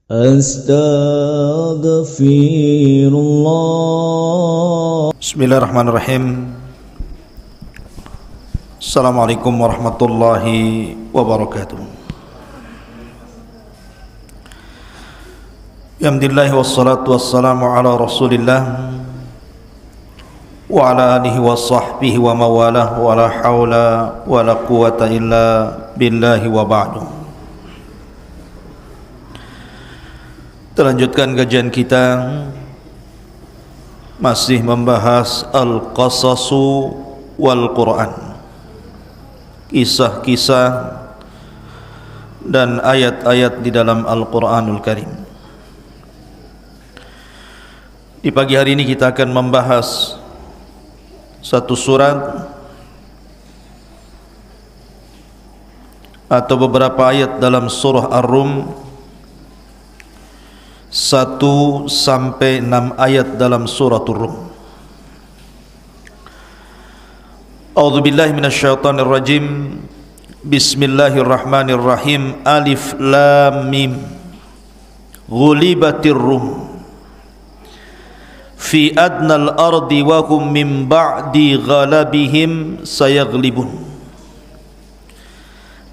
Astaghfirullah. Bismillahirrahmanirrahim. Assalamualaikum warahmatullahi wabarakatuh. Alhamdulillah wassalatu wassalamu ala Rasulillah wa ala alihi wa sahbihi wa mawalah wa la hawla wa la quwata illa billahi wa ba'du. Kita lanjutkan kajian kita, masih membahas Al-Qasasu wal Quran, kisah-kisah dan ayat-ayat di dalam Al-Quranul Karim. Di pagi hari ini kita akan membahas satu surat atau beberapa ayat dalam surah Ar-Rum, 1 sampai 6 ayat dalam surah Ar-Rum. A'udzubillahi minasyaitonir rajim. Bismillahirrahmanirrahim. Alif lam mim. Ghulibatir Rum fi adnal ardi wa hum min ba'di ghalabihim sayaghlibun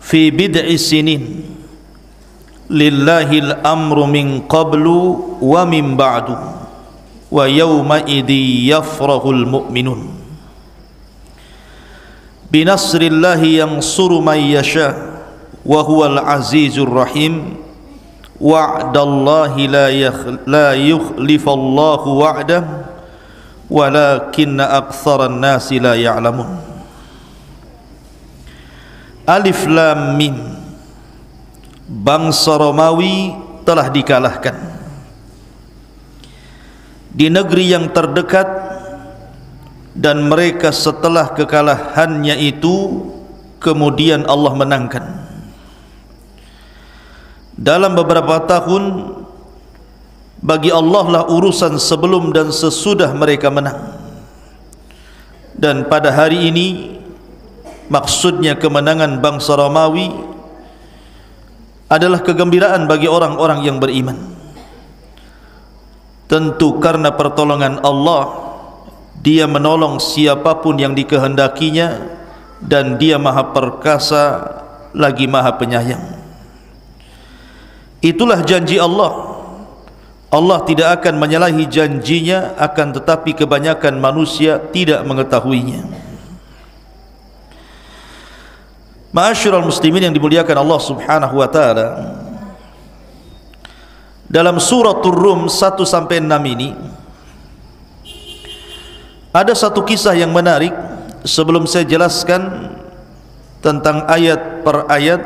fi bid'i sinin lillahil amru min qablu wa min ba'du wa yawma idhi yafrahul mu'minun binasrillahi yansuru man yasha wa huwal azizur rahim wa'dallahi la yukhlifallahu wa'dah walakinna aktsaran nasi la ya'lamun. Alif lam mim. Bangsa Romawi telah dikalahkan di negeri yang terdekat, dan mereka setelah kekalahannya itu kemudian Allah menangkan. Dalam beberapa tahun bagi Allah lah urusan sebelum dan sesudah mereka menang, dan pada hari ini maksudnya kemenangan bangsa Romawi adalah kegembiraan bagi orang-orang yang beriman. Tentu karena pertolongan Allah, Dia menolong siapapun yang dikehendakinya, dan Dia maha perkasa lagi maha penyayang. Itulah janji Allah. Allah tidak akan menyalahi janjinya, akan tetapi kebanyakan manusia tidak mengetahuinya. Ma'asyiral muslimin yang dimuliakan Allah subhanahu wa ta'ala, dalam surah Ar-Rum 1 sampai 6 ini ada satu kisah yang menarik. Sebelum saya jelaskan tentang ayat per ayat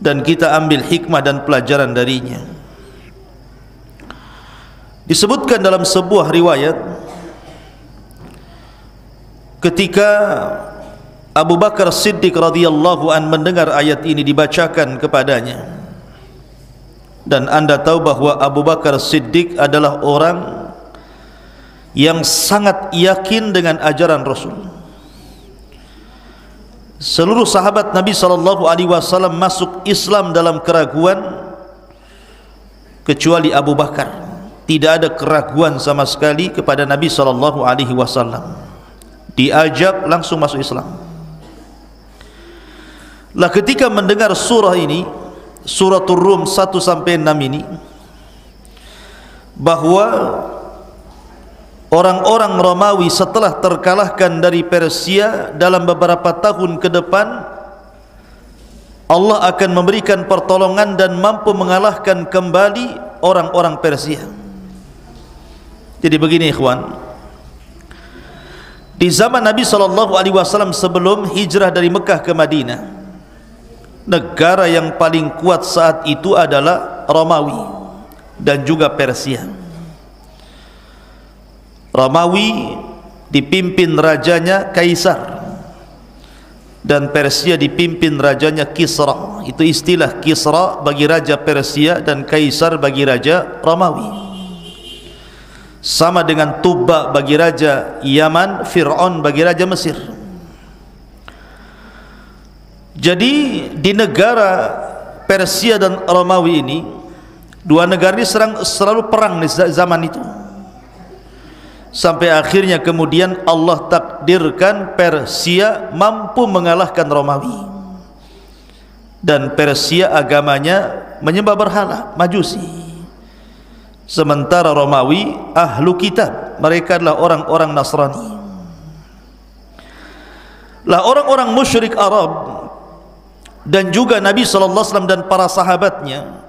dan kita ambil hikmah dan pelajaran darinya, disebutkan dalam sebuah riwayat ketika Abu Bakar Siddiq radhiyallahu an mendengar ayat ini dibacakan kepadanya. Dan anda tahu bahwa Abu Bakar Siddiq adalah orang yang sangat yakin dengan ajaran Rasul. Seluruh sahabat Nabi SAW masuk Islam dalam keraguan kecuali Abu Bakar. Tidak ada keraguan sama sekali kepada Nabi SAW. Diajak langsung masuk Islam. Lah ketika mendengar surah ini, surah Ar-Rum 1 sampai 6 ini, bahwa orang-orang Romawi setelah terkalahkan dari Persia dalam beberapa tahun ke depan, Allah akan memberikan pertolongan dan mampu mengalahkan kembali orang-orang Persia. Jadi begini ikhwan, di zaman Nabi SAW sebelum hijrah dari Mekah ke Madinah, negara yang paling kuat saat itu adalah Romawi dan juga Persia. Romawi dipimpin rajanya Kaisar, dan Persia dipimpin rajanya Kisra. Itu istilah Kisra bagi raja Persia dan Kaisar bagi raja Romawi. Sama dengan Tuba bagi raja Yaman, Fir'aun bagi raja Mesir. Jadi di negara Persia dan Romawi ini Dua negara ini selalu perang di zaman itu, sampai akhirnya kemudian Allah takdirkan Persia mampu mengalahkan Romawi, dan Persia agamanya menyembah berhala, Majusi, sementara Romawi ahlu kitab, mereka adalah orang-orang Nasrani. Lah orang-orang musyrik Arab dan juga Nabi SAW dan para sahabatnya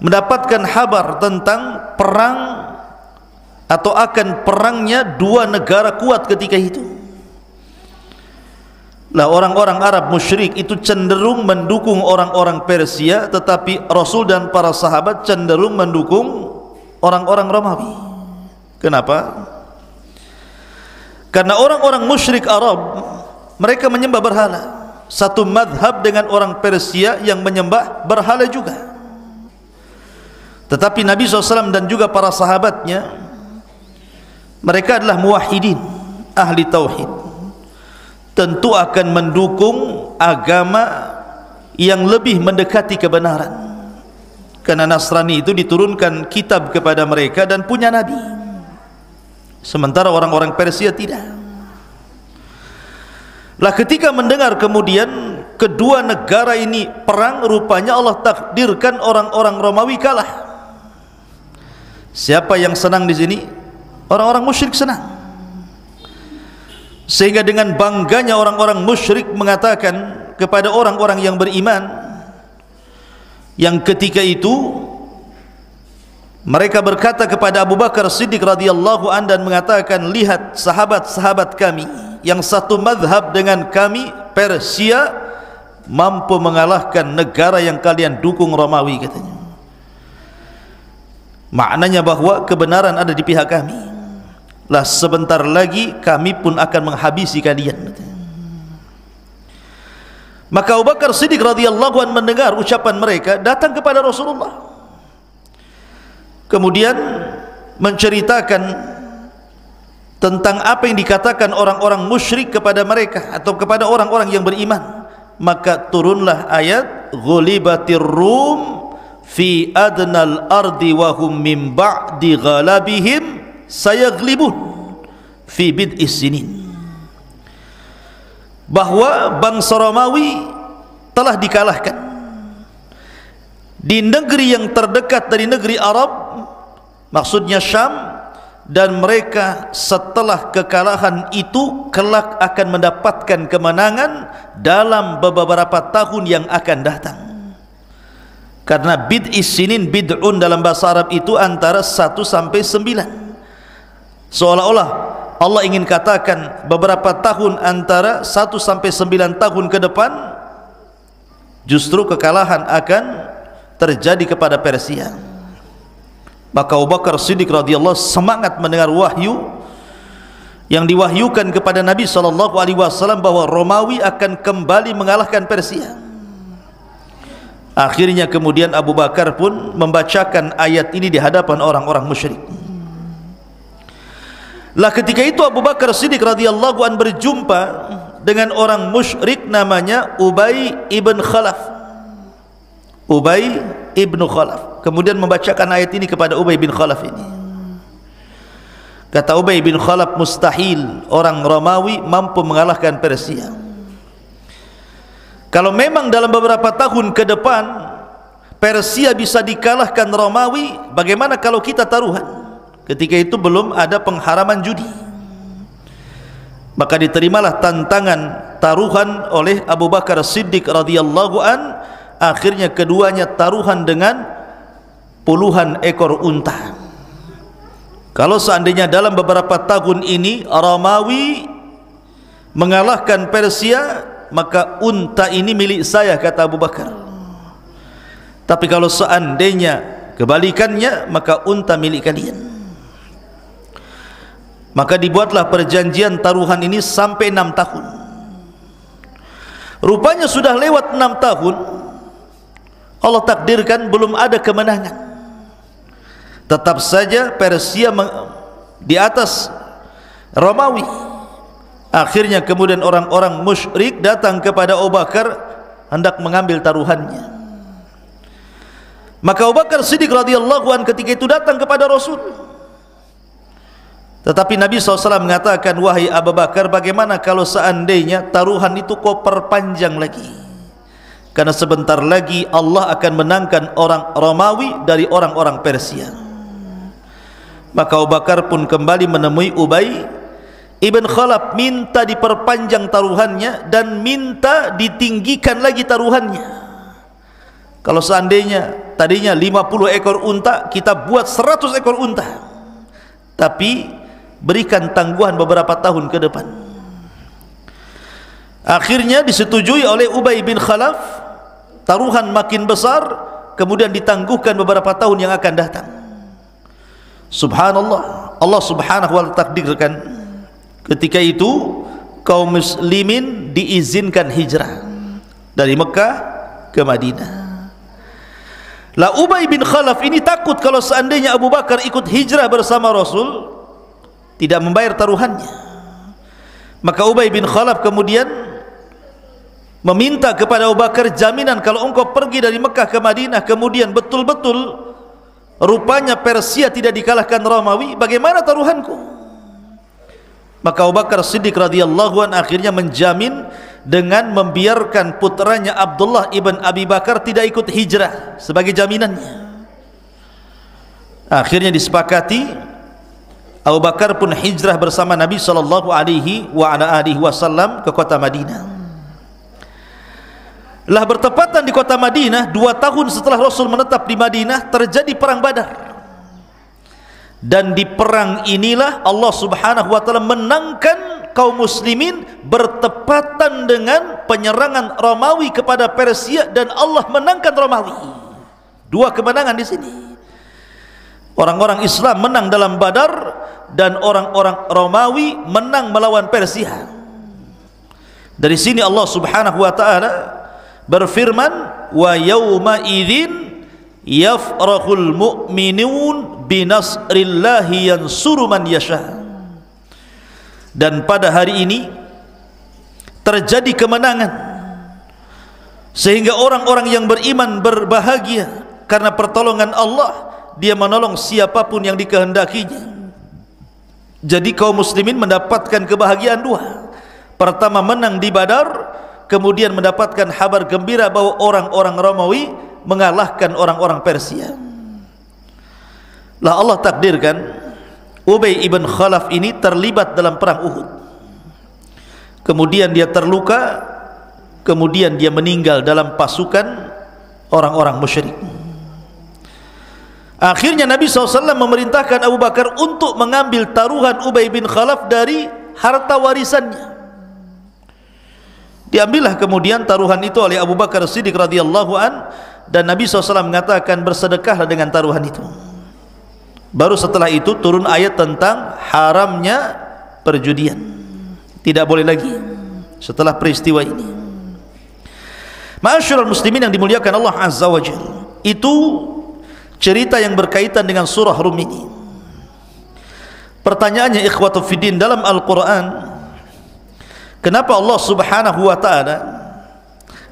mendapatkan kabar tentang perang atau akan perangnya dua negara kuat ketika itu. Lah orang-orang Arab musyrik itu cenderung mendukung orang-orang Persia, tetapi Rasul dan para sahabat cenderung mendukung orang-orang Romawi. Kenapa? Karena orang-orang musyrik Arab mereka menyembah berhala, satu madhab dengan orang Persia yang menyembah berhala juga. Tetapi Nabi SAW dan juga para sahabatnya, mereka adalah muwahhidin, ahli tauhid, tentu akan mendukung agama yang lebih mendekati kebenaran, karena Nasrani itu diturunkan kitab kepada mereka dan punya nabi, sementara orang-orang Persia tidak. Lah ketika mendengar kemudian kedua negara ini perang, rupanya Allah takdirkan orang-orang Romawi kalah. Siapa yang senang di sini? Orang-orang musyrik senang. Sehingga dengan bangganya orang-orang musyrik mengatakan kepada orang-orang yang beriman, yang ketika itu mereka berkata kepada Abu Bakar Siddiq radhiyallahu anhu dan mengatakan, lihat sahabat-sahabat kami yang satu madhab dengan kami, Persia mampu mengalahkan negara yang kalian dukung, Romawi, katanya. Maknanya bahwa kebenaran ada di pihak kami. Lah sebentar lagi kami pun akan menghabisi kalian. Maka Abu Bakar Siddiq radhiyallahu anhu mendengar ucapan mereka, datang kepada Rasulullah, kemudian menceritakan tentang apa yang dikatakan orang-orang musyrik kepada mereka atau kepada orang-orang yang beriman. Maka turunlah ayat ghulibatir rum fi adnal ardi wa hum min ba'di ghalabihim sayaglibun fi bid'is sinin, bahwa bangsa Romawi telah dikalahkan di negeri yang terdekat dari negeri Arab, maksudnya Syam, dan mereka setelah kekalahan itu kelak akan mendapatkan kemenangan dalam beberapa tahun yang akan datang. Karena bid'is sinin, bid'un dalam bahasa Arab itu antara 1 sampai 9. Seolah-olah Allah ingin katakan beberapa tahun antara 1 sampai 9 tahun ke depan justru kekalahan akan terjadi kepada Persia. Maka Abu Bakar Siddiq radhiyallahu semangat mendengar wahyu yang diwahyukan kepada Nabi SAW bahwa Romawi akan kembali mengalahkan Persia. Akhirnya kemudian Abu Bakar pun membacakan ayat ini di hadapan orang-orang musyrik. Lah ketika itu Abu Bakar Siddiq radhiyallahu an berjumpa dengan orang musyrik namanya Ubay ibn Khalaf. Ubay ibn Khalaf kemudian membacakan ayat ini kepada Ubay bin Khalaf ini. Kata Ubay bin Khalaf, mustahil orang Romawi mampu mengalahkan Persia. Kalau memang dalam beberapa tahun ke depan Persia bisa dikalahkan Romawi, bagaimana kalau kita taruhan? Ketika itu belum ada pengharaman judi. Maka diterimalah tantangan taruhan oleh Abu Bakar Siddiq radhiyallahu an. Akhirnya keduanya taruhan dengan puluhan ekor unta. Kalau seandainya dalam beberapa tahun ini Romawi mengalahkan Persia, maka unta ini milik saya, kata Abu Bakar. Tapi kalau seandainya kebalikannya, maka unta milik kalian. Maka dibuatlah perjanjian taruhan ini sampai 6 tahun. Rupanya sudah lewat 6 tahun, Allah takdirkan belum ada kemenangan. Tetap saja Persia di atas Romawi. Akhirnya kemudian orang-orang musyrik datang kepada Abu Bakar hendak mengambil taruhannya. Maka Abu Bakar Siddiq radhiyallahu anhu ketika itu datang kepada Rasul. Tetapi Nabi SAW mengatakan, wahai Abu Bakar, bagaimana kalau seandainya taruhan itu kau perpanjang lagi? Karena sebentar lagi Allah akan menangkan orang Romawi dari orang-orang Persia. Maka Abu Bakar pun kembali menemui Ubay ibn Khalaf, minta diperpanjang taruhannya dan minta ditinggikan lagi taruhannya. Kalau seandainya tadinya 50 ekor unta, kita buat 100 ekor unta, tapi berikan tangguhan beberapa tahun ke depan. Akhirnya disetujui oleh Ubay bin Khalaf, taruhan makin besar, kemudian ditangguhkan beberapa tahun yang akan datang. Subhanallah, Allah subhanahu wa ta'ala takdirkan ketika itu kaum muslimin diizinkan hijrah dari Mekah ke Madinah. Lah Ubay bin Khalaf ini takut kalau seandainya Abu Bakar ikut hijrah bersama Rasul, tidak membayar taruhannya. Maka Ubay bin Khalaf kemudian meminta kepada Abu Bakar jaminan, kalau engkau pergi dari Mekah ke Madinah kemudian betul-betul rupanya Persia tidak dikalahkan Romawi, bagaimana taruhanku? Maka Abu Bakar Siddiq radhiyallahu anhu akhirnya menjamin dengan membiarkan putranya Abdullah ibn Abi Bakar tidak ikut hijrah sebagai jaminannya. Akhirnya disepakati, Abu Bakar pun hijrah bersama Nabi sallallahu alaihi wasallam ke kota Madinah. Lah bertepatan di kota Madinah 2 tahun setelah Rasul menetap di Madinah, terjadi perang Badar. Dan di perang inilah Allah subhanahu wa ta'ala menangkan kaum muslimin bertepatan dengan penyerangan Romawi kepada Persia, dan Allah menangkan Romawi. 2 kemenangan di sini. Orang-orang Islam menang dalam Badar dan orang-orang Romawi menang melawan Persia. Dari sini Allah subhanahu wa ta'ala berfirman, wa yauma idzin yafrahul mu'minun binasrillahi yansuru man yasha. Dan pada hari ini terjadi kemenangan sehingga orang-orang yang beriman berbahagia karena pertolongan Allah, dia menolong siapapun yang dikehendakinya. Jadi kaum muslimin mendapatkan kebahagiaan 2. Pertama menang di Badar, kemudian mendapatkan kabar gembira bahwa orang-orang Romawi mengalahkan orang-orang Persia. Lah Allah takdirkan Ubay ibn Khalaf ini terlibat dalam perang Uhud. Kemudian dia terluka, kemudian dia meninggal dalam pasukan orang-orang musyrik. Akhirnya Nabi SAW memerintahkan Abu Bakar untuk mengambil taruhan Ubay bin Khalaf dari harta warisannya. Diambillah kemudian taruhan itu oleh Abu Bakar Siddiq radhiyallahu an, dan Nabi SAW mengatakan, bersedekahlah dengan taruhan itu. Baru setelah itu turun ayat tentang haramnya perjudian, tidak boleh lagi setelah peristiwa ini. Ma'asyiral muslimin yang dimuliakan Allah azza wa jalla, itu cerita yang berkaitan dengan surah Rum ini. Pertanyaannya ikhwatu fiddin, dalam Al-Quran kenapa Allah subhanahu wa ta'ala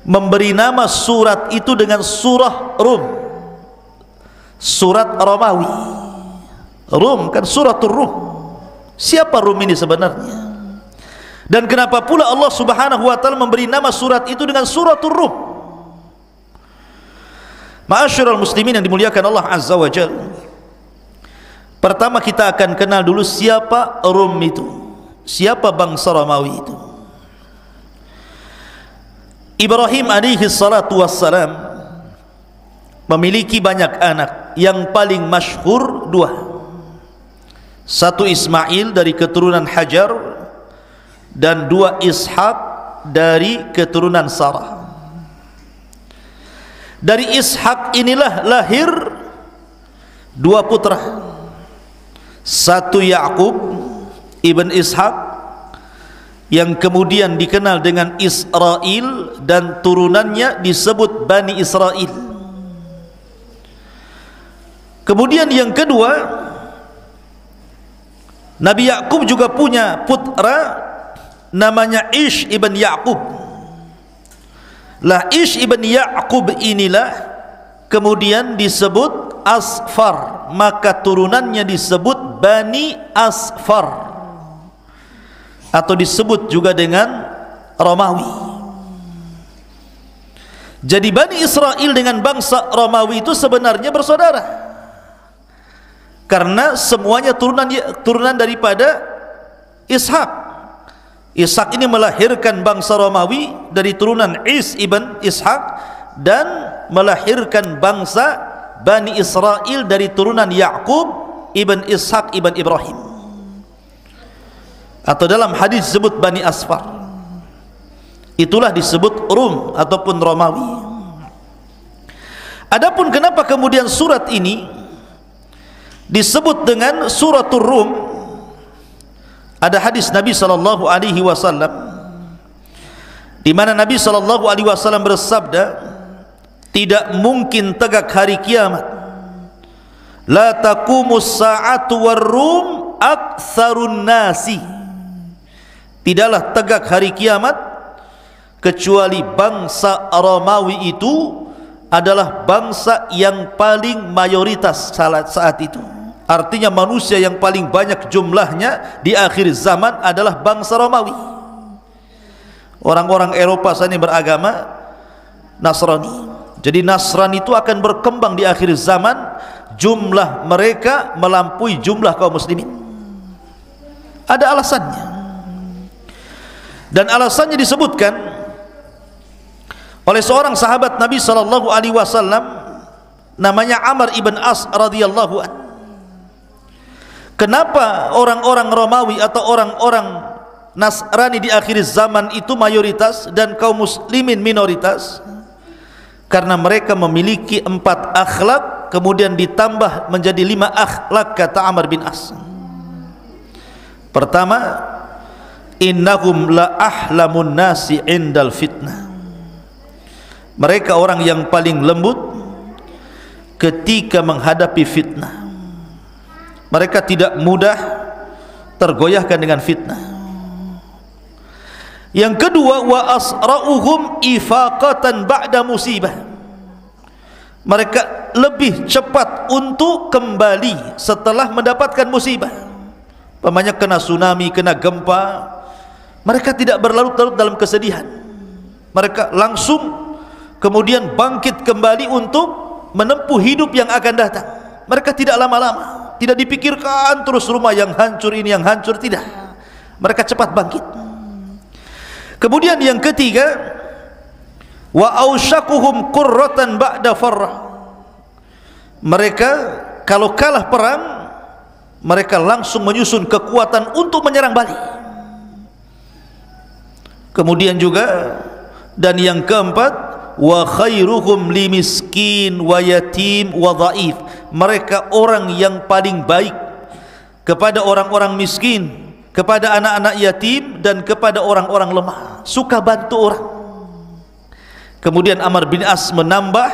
memberi nama surat itu dengan surah Rum, surat Romawi? Rum kan suratul Rum. Siapa Rum ini sebenarnya? Dan kenapa pula Allah subhanahu wa ta'ala memberi nama surat itu dengan suratul Rum? Ma'asyiral muslimin yang dimuliakan Allah azza wa jalla, pertama kita akan kenal dulu siapa Rum itu, siapa bangsa Romawi itu. Ibrahim alaihi salatu wassalam memiliki banyak anak, yang paling masyhur 2. Satu Ismail dari keturunan Hajar, dan 2 Ishak dari keturunan Sarah. Dari Ishak inilah lahir 2 putra. Satu Ya'qub ibn Ishak, yang kemudian dikenal dengan Israel, dan turunannya disebut Bani Israel. Kemudian yang kedua, Nabi Ya'qub juga punya putra namanya Ish ibn Ya'qub. Lah Ish ibn Ya'qub inilah kemudian disebut Asfar, maka turunannya disebut Bani Asfar, atau disebut juga dengan Romawi. Jadi Bani Israel dengan bangsa Romawi itu sebenarnya bersaudara, karena semuanya turunan daripada Ishak. Ishak ini melahirkan bangsa Romawi dari turunan Is ibn Ishak, dan melahirkan bangsa Bani Israel dari turunan Ya'qub ibn Ishak ibn Ibrahim, atau dalam hadis disebut Bani Asfar. Itulah disebut Rum ataupun Romawi. Adapun kenapa kemudian surat ini disebut dengan suratul Rum, ada hadis Nabi sallallahu alaihi wasallam di mana Nabi sallallahu alaihi wasallam bersabda, tidak mungkin tegak hari kiamat, la taqumus sa'atu war-rum aktsarun nasi, tidaklah tegak hari kiamat kecuali bangsa Romawi itu adalah bangsa yang paling mayoritas saat itu. Artinya manusia yang paling banyak jumlahnya di akhir zaman adalah bangsa Romawi. Orang-orang Eropa saat ini beragama Nasrani. Jadi Nasrani itu akan berkembang di akhir zaman, jumlah mereka melampaui jumlah kaum muslimin. Ada alasannya, dan alasannya disebutkan oleh seorang sahabat Nabi sallallahu alaihi wasallam, namanya Amr ibn As radhiyallahu anhu. Kenapa orang-orang Romawi atau orang-orang Nasrani di akhir zaman itu mayoritas dan kaum muslimin minoritas? Karena mereka memiliki 4 akhlak, kemudian ditambah menjadi 5 akhlak, kata Amr bin As. Pertama, innahum la ahlamun nasi indal fitnah. Mereka orang yang paling lembut ketika menghadapi fitnah. Mereka tidak mudah tergoyahkan dengan fitnah. Yang kedua, wa asra'uhum ifaqatan ba'da musibah. Mereka lebih cepat untuk kembali setelah mendapatkan musibah. Umpamanya kena tsunami, kena gempa, mereka tidak berlarut-larut dalam kesedihan. Mereka langsung kemudian bangkit kembali untuk menempuh hidup yang akan datang. Mereka tidak lama-lama, tidak dipikirkan terus rumah yang hancur, ini yang hancur, tidak. Mereka cepat bangkit. Kemudian yang ketiga, wa ausyakuhum qurratan ba'da farrah. Mereka kalau kalah perang, mereka langsung menyusun kekuatan untuk menyerang balik. Kemudian juga, dan yang keempat, wa khairuhum limiskin wa yatim wa dhaif. Mereka orang yang paling baik kepada orang-orang miskin, kepada anak-anak yatim, dan kepada orang-orang lemah, suka bantu orang. Kemudian Amr bin As menambah,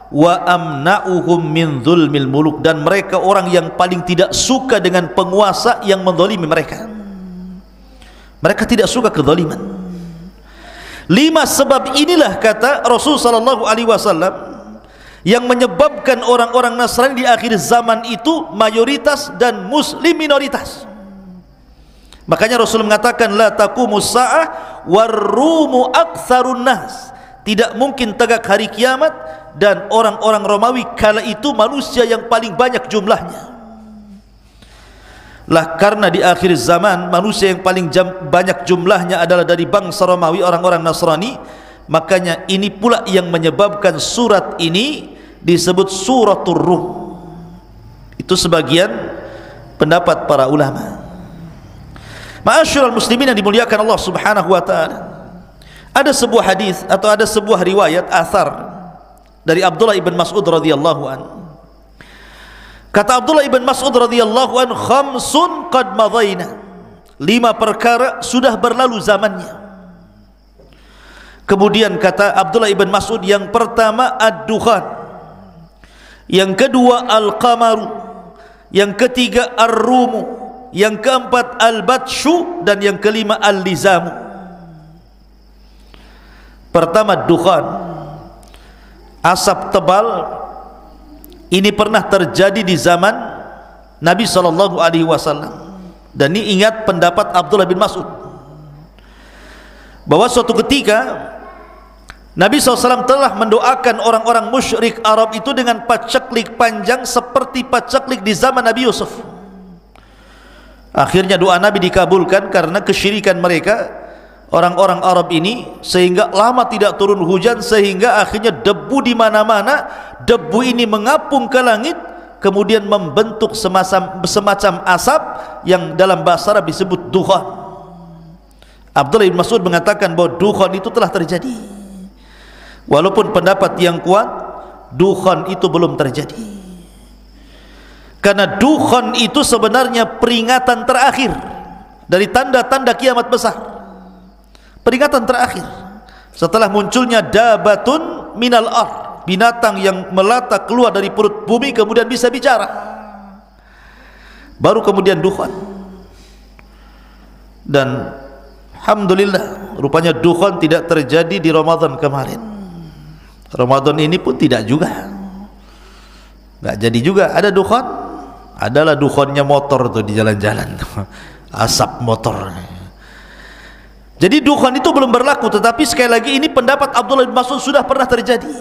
wa amna'uhum min dzulmil muluk, dan mereka orang yang paling tidak suka dengan penguasa yang menzalimi mereka. Mereka tidak suka kezaliman. 5 sebab inilah, kata Rasul sallallahu alaihi wasallam, yang menyebabkan orang-orang Nasrani di akhir zaman itu mayoritas dan muslim minoritas. Makanya Rasul mengatakan, la taqumus sa'ah war-rumu aktsarun nas. Tidak mungkin tegak hari kiamat dan orang-orang Romawi kala itu manusia yang paling banyak jumlahnya. Lah karena di akhir zaman manusia yang paling banyak jumlahnya adalah dari bangsa Romawi, orang-orang Nasrani, makanya ini pula yang menyebabkan surat ini disebut suratul Rum. Itu sebagian pendapat para ulama. Ma'asyiral muslimin yang dimuliakan Allah Subhanahu wa taala, ada sebuah hadis atau ada sebuah riwayat athar dari Abdullah ibn Mas'ud radhiyallahu anhu. Kata Abdullah ibn Mas'ud radhiyallahu anhu, khamsun qad madaina. 5 perkara sudah berlalu zamannya. Kemudian kata Abdullah ibn Mas'ud, yang pertama ad-dukhan, yang kedua al-qamaru, yang ketiga ar-rumu, yang keempat al-batshu, dan yang kelima al-lizamu. Pertama dukhan, asap tebal Ini pernah terjadi di zaman Nabi SAW. Dan ini ingat pendapat Abdullah bin Mas'ud, bahwa suatu ketika Nabi SAW telah mendoakan orang-orang musyrik Arab itu dengan paceklik panjang seperti paceklik di zaman Nabi Yusuf. Akhirnya doa Nabi dikabulkan karena kesyirikan mereka, orang-orang Arab ini, sehingga lama tidak turun hujan, sehingga akhirnya debu di mana-mana. Debu ini mengapung ke langit, kemudian membentuk semacam asap yang dalam bahasa Arab disebut dukhan. Abdullah bin Mas'ud mengatakan bahwa dukhan itu telah terjadi. Walaupun pendapat yang kuat, dukhan itu belum terjadi, karena dukhan itu sebenarnya peringatan terakhir dari tanda-tanda kiamat besar. Peringatan terakhir setelah munculnya dabatun minal ard, binatang yang melata keluar dari perut bumi kemudian bisa bicara, baru kemudian dukhan. Dan alhamdulillah, rupanya dukhan tidak terjadi di Ramadan kemarin. Ramadan ini pun tidak juga, nggak jadi juga. Ada dukhan, adalah dukhannya motor tuh di jalan-jalan, asap motor. Jadi dukhan itu belum berlaku, tetapi sekali lagi ini pendapat Abdullah bin Mas'ud sudah pernah terjadi.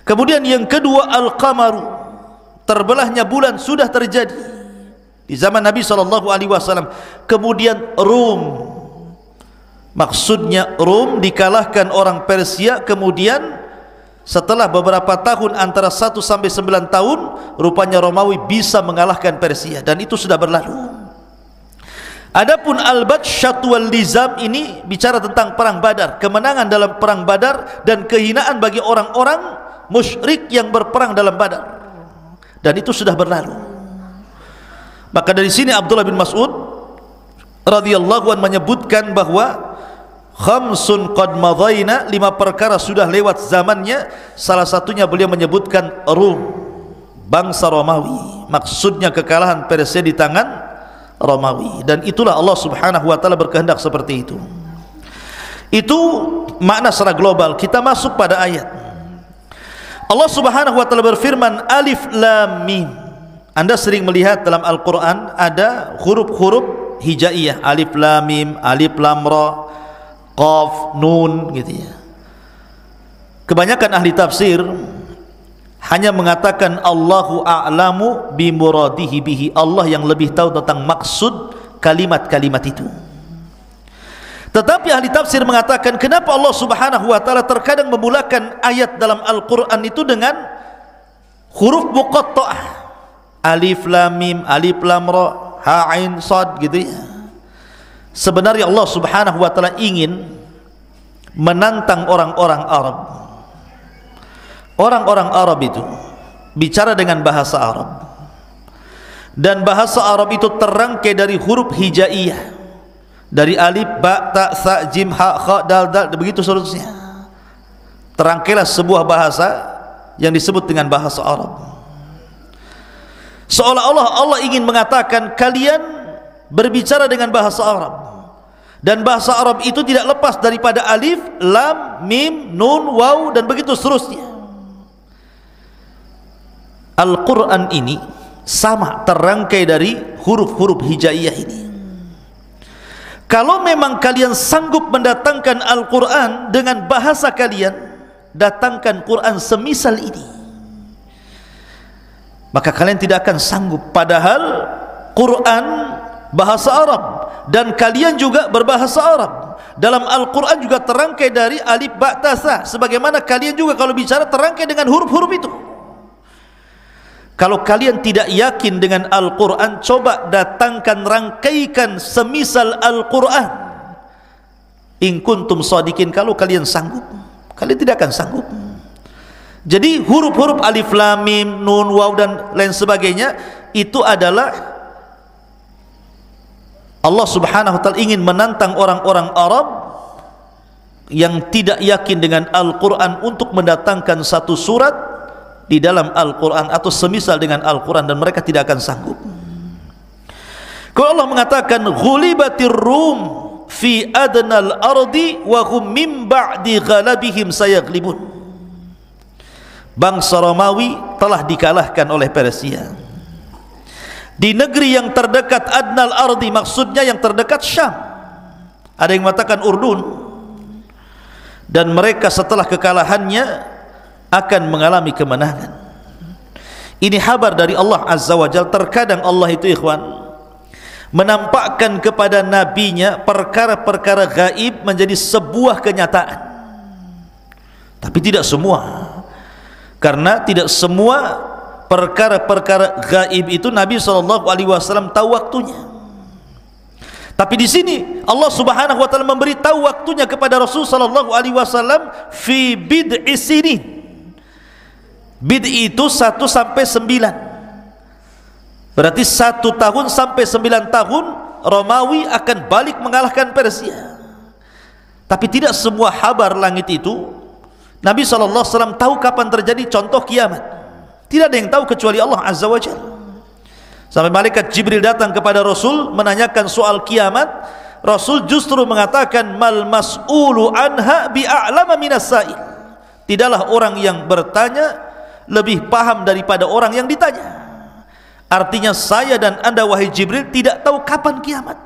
Kemudian yang kedua, al-qamaru, terbelahnya bulan, sudah terjadi di zaman Nabi SAW. Kemudian Rum, maksudnya Rum dikalahkan orang Persia. Kemudian setelah beberapa tahun, antara 1 sampai 9 tahun, rupanya Romawi bisa mengalahkan Persia, dan itu sudah berlalu. Adapun al-batsyat wal lizam ini bicara tentang perang Badar, kemenangan dalam perang Badar dan kehinaan bagi orang-orang musyrik yang berperang dalam Badar, dan itu sudah berlalu. Maka dari sini Abdullah bin Mas'ud radhiyallahu anhu menyebutkan bahwa khamsun qad madaina, 5 perkara sudah lewat zamannya. Salah satunya beliau menyebutkan Rum, bangsa Romawi, maksudnya kekalahan Persia di tangan Romawi. Dan itulah Allah Subhanahu wa taala berkehendak seperti itu. Itu makna secara global. Kita masuk pada ayat. Allah Subhanahu wa taala berfirman, Alif Lam Mim. Anda sering melihat dalam Al-Qur'an ada huruf-huruf hijaiyah, Alif Lam Mim, Alif Lam Ra, Qaf, Nun, gitu ya. Kebanyakan ahli tafsir hanya mengatakan Allahu a'lamu bimuradihi bihi, Allah yang lebih tahu tentang maksud kalimat-kalimat itu. Tetapi ahli tafsir mengatakan, kenapa Allah Subhanahu wa taala terkadang memulakan ayat dalam Al-Qur'an itu dengan huruf muqatta'ah, Alif Lam Mim, Alif Lam Ra, Ha Ain Shad, gitu ya. Sebenarnya Allah Subhanahu wa taala ingin menantang orang-orang Arab. Orang-orang Arab itu bicara dengan bahasa Arab, dan bahasa Arab itu terangkai dari huruf hijaiyah, dari alif, ba, ta, sa, jim, ha, kha, dal, dal, begitu seterusnya. Terangkailah sebuah bahasa yang disebut dengan bahasa Arab. Seolah-olah Allah ingin mengatakan, kalian berbicara dengan bahasa Arab, dan bahasa Arab itu tidak lepas daripada alif, lam, mim, nun, waw, dan begitu seterusnya. Al-Quran ini sama terangkai dari huruf-huruf hijaiyah ini. Kalau memang kalian sanggup mendatangkan Al-Quran dengan bahasa kalian, datangkan Quran semisal ini. Maka kalian tidak akan sanggup, padahal Quran bahasa Arab dan kalian juga berbahasa Arab. Dalam Al-Quran juga terangkai dari alif, ba, ta, sa, sebagaimana kalian juga kalau bicara terangkai dengan huruf-huruf itu. Kalau kalian tidak yakin dengan Al-Quran, coba datangkan, rangkaikan semisal Al-Quran. In kuntum shadiqin, kalau kalian sanggup. Kalian tidak akan sanggup. Jadi huruf-huruf alif, lam, mim, nun, waw, dan lain sebagainya, itu adalah Allah Subhanahu wa ta'ala ingin menantang orang-orang Arab yang tidak yakin dengan Al-Quran untuk mendatangkan satu surat di dalam Al-Quran atau semisal dengan Al-Quran, dan mereka tidak akan sanggup. Kalau Allah mengatakan ghulibatir rum fi adnal ardi wa hum min ba'di ghalabihim sayaghlibun, bangsa Romawi telah dikalahkan oleh Persia. Di negeri yang terdekat adnal ardi, maksudnya yang terdekat Syam, ada yang mengatakan Urdun, dan mereka setelah kekalahannya akan mengalami kemenangan. Ini kabar dari Allah Azza wa Jalla. Terkadang Allah itu, ikhwan, menampakkan kepada nabinya perkara-perkara gaib menjadi sebuah kenyataan, tapi tidak semua, karena tidak semua perkara-perkara gaib itu Nabi SAW tahu waktunya. Tapi di sini Allah Subhanahu wa taala memberi tahu waktunya kepada Rasul sallallahu alaihi wasallam fi bid'i sinin. Bid'i itu 1 sampai 9. Berarti 1 tahun sampai 9 tahun Romawi akan balik mengalahkan Persia. Tapi tidak semua kabar langit itu Nabi SAW tahu kapan terjadi contoh kiamat. Tidak ada yang tahu kecuali Allah Azza wa Jalla. Sampai malaikat Jibril datang kepada Rasul menanyakan soal kiamat, Rasul justru mengatakan mal mas'ulu anha bi'a'lama minas sa'il. Tidaklah orang yang bertanya lebih paham daripada orang yang ditanya. Artinya saya dan anda wahai Jibril tidak tahu kapan kiamat,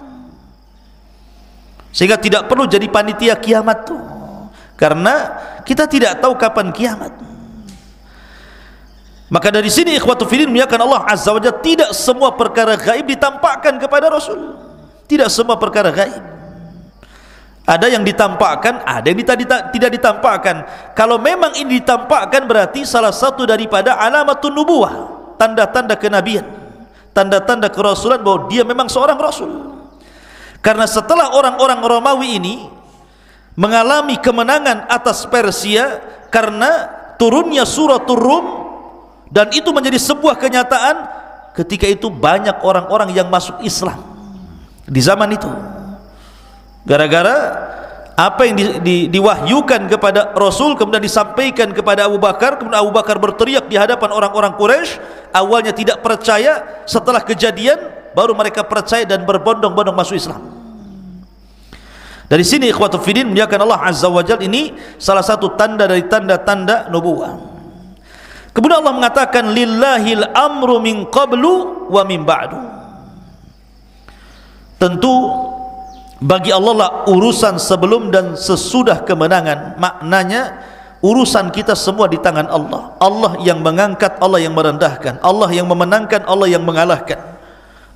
sehingga tidak perlu jadi panitia kiamat tuh, karena kita tidak tahu kapan kiamat. Maka dari sini ikhwatu fillah menyatakan Allah Azza wa Jalla tidak semua perkara gaib ditampakkan kepada Rasul. Tidak semua perkara gaib. Ada yang ditampakkan, ada yang tidak ditampakkan. Kalau memang ini ditampakkan berarti salah satu daripada alamatun nubuwah, tanda-tanda kenabian, tanda-tanda kerasulan bahwa dia memang seorang rasul. Karena setelah orang-orang Romawi ini mengalami kemenangan atas Persia karena turunnya suratul Rum, dan itu menjadi sebuah kenyataan, ketika itu banyak orang-orang yang masuk Islam di zaman itu, gara-gara apa yang diwahyukan kepada Rasul kemudian disampaikan kepada Abu Bakar. Kemudian Abu Bakar berteriak di hadapan orang-orang Quraisy. Awalnya tidak percaya, setelah kejadian baru mereka percaya dan berbondong-bondong masuk Islam. Dari sini ikhwatul fiddin menyatakan Allah Azza wa Jalla ini salah satu tanda dari tanda-tanda nubuwah. Kemudian Allah mengatakan lillahil amru min qablu wa min ba'du. Tentu bagi Allah lah urusan sebelum dan sesudah kemenangan. Maknanya urusan kita semua di tangan Allah. Allah yang mengangkat, Allah yang merendahkan, Allah yang memenangkan, Allah yang mengalahkan,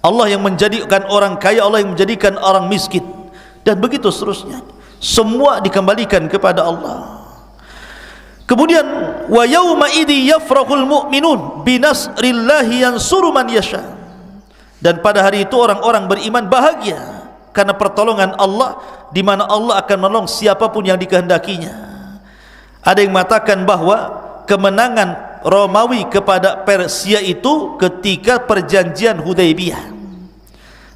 Allah yang menjadikan orang kaya, Allah yang menjadikan orang miskin, dan begitu seterusnya. Semua dikembalikan kepada Allah. Kemudian wa yauma idzi yafrahul mu'minun binasrillahi yansuru man yasha. Dan pada hari itu orang-orang beriman bahagia karena pertolongan Allah, di mana Allah akan menolong siapapun yang dikehendakinya. Ada yang mengatakan bahwa kemenangan Romawi kepada Persia itu ketika perjanjian Hudaybiyah.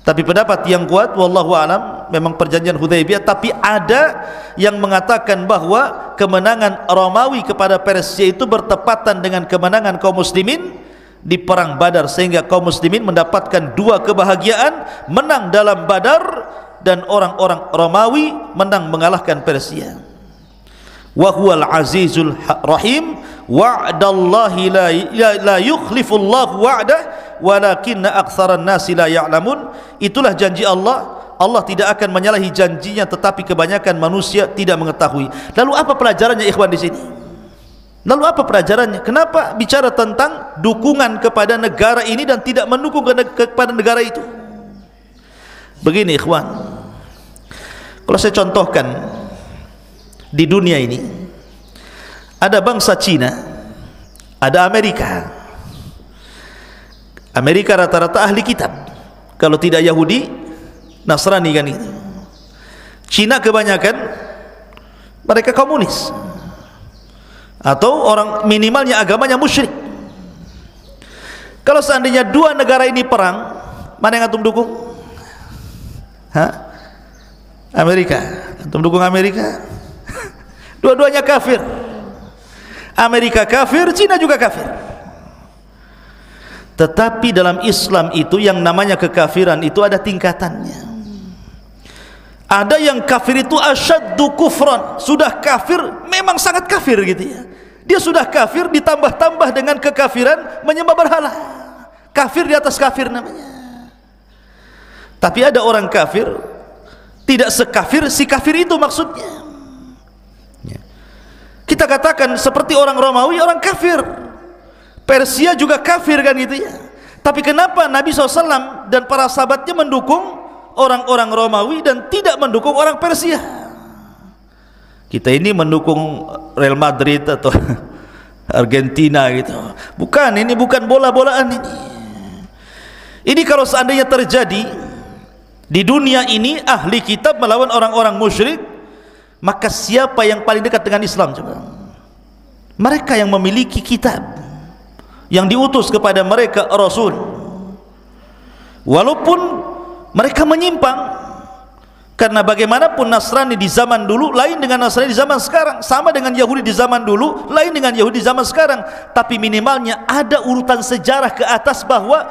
Tapi pendapat yang kuat wallahu alam memang perjanjian Hudaybiyah, tapi ada yang mengatakan bahwa kemenangan Romawi kepada Persia itu bertepatan dengan kemenangan kaum muslimin di perang Badar, sehingga kaum muslimin mendapatkan dua kebahagiaan, menang dalam Badar dan orang-orang Romawi menang mengalahkan Persia. Wa huwal azizul rahim wa'dallahi la yukhlifullahu wa'dah walakinna aktsaran nasi la ya'lamun. Itulah janji Allah. Allah tidak akan menyalahi janjinya, tetapi kebanyakan manusia tidak mengetahui. Lalu apa pelajarannya ikhwan di sini? Lalu apa pelajarannya? Kenapa bicara tentang dukungan kepada negara ini dan tidak mendukung kepada negara itu? Begini ikhwan, kalau saya contohkan, di dunia ini ada bangsa Cina, ada Amerika. Amerika rata-rata ahli kitab, kalau tidak Yahudi, Nasrani kan itu. Cina kebanyakan mereka komunis, atau orang minimalnya agamanya musyrik. Kalau seandainya dua negara ini perang, mana yang antum dukung? Amerika. Antum dukung Amerika? Dua-duanya kafir. Amerika kafir, Cina juga kafir. Tetapi dalam Islam itu yang namanya kekafiran itu ada tingkatannya. Ada yang kafir itu asyaddu kufran, sudah kafir, memang sangat kafir gitu ya. Dia sudah kafir ditambah-tambah dengan kekafiran menyembah berhala. Kafir di atas kafir namanya. Tapi ada orang kafir tidak sekafir si kafir itu maksudnya. Kita katakan seperti orang Romawi, orang kafir. Persia juga kafir kan gitu ya. Tapi kenapa Nabi SAW dan para sahabatnya mendukung orang-orang Romawi dan tidak mendukung orang Persia? Kita ini mendukung Real Madrid atau Argentina gitu. Bukan, ini bukan bola-bolaan ini. Ini kalau seandainya terjadi di dunia ini, ahli kitab melawan orang-orang musyrik, maka siapa yang paling dekat dengan Islam coba? Mereka yang memiliki kitab, yang diutus kepada mereka Rasul. Walaupun mereka menyimpang, karena bagaimanapun Nasrani di zaman dulu lain dengan Nasrani di zaman sekarang, sama dengan Yahudi di zaman dulu lain dengan Yahudi di zaman sekarang. Tapi minimalnya ada urutan sejarah ke atas bahwa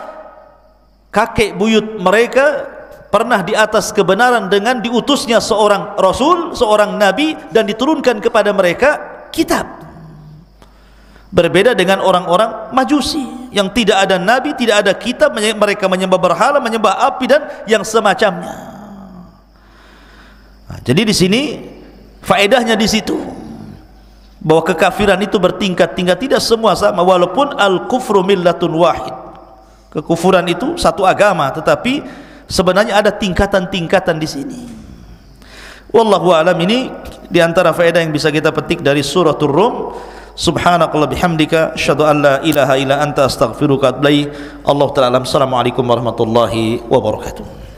kakek buyut mereka pernah di atas kebenaran dengan diutusnya seorang Rasul, seorang Nabi, dan diturunkan kepada mereka kitab. Berbeda dengan orang-orang Majusi yang tidak ada Nabi, tidak ada kitab, mereka menyembah berhala, menyembah api dan yang semacamnya. Nah, jadi di sini faedahnya di situ bahwa kekafiran itu bertingkat-tingkat, tidak semua sama, walaupun al-kufru millatun wahid. Kekufuran itu satu agama, tetapi sebenarnya ada tingkatan-tingkatan di sini. Wallahu a'lam. Ini di antara faedah yang bisa kita petik dari suratul Rum. Subhanakallah bihamdika asyhadu an la ilaha illa anta astaghfiruka wa atubu ilaik. Allahu ta'ala. Assalamualaikum warahmatullahi wabarakatuh.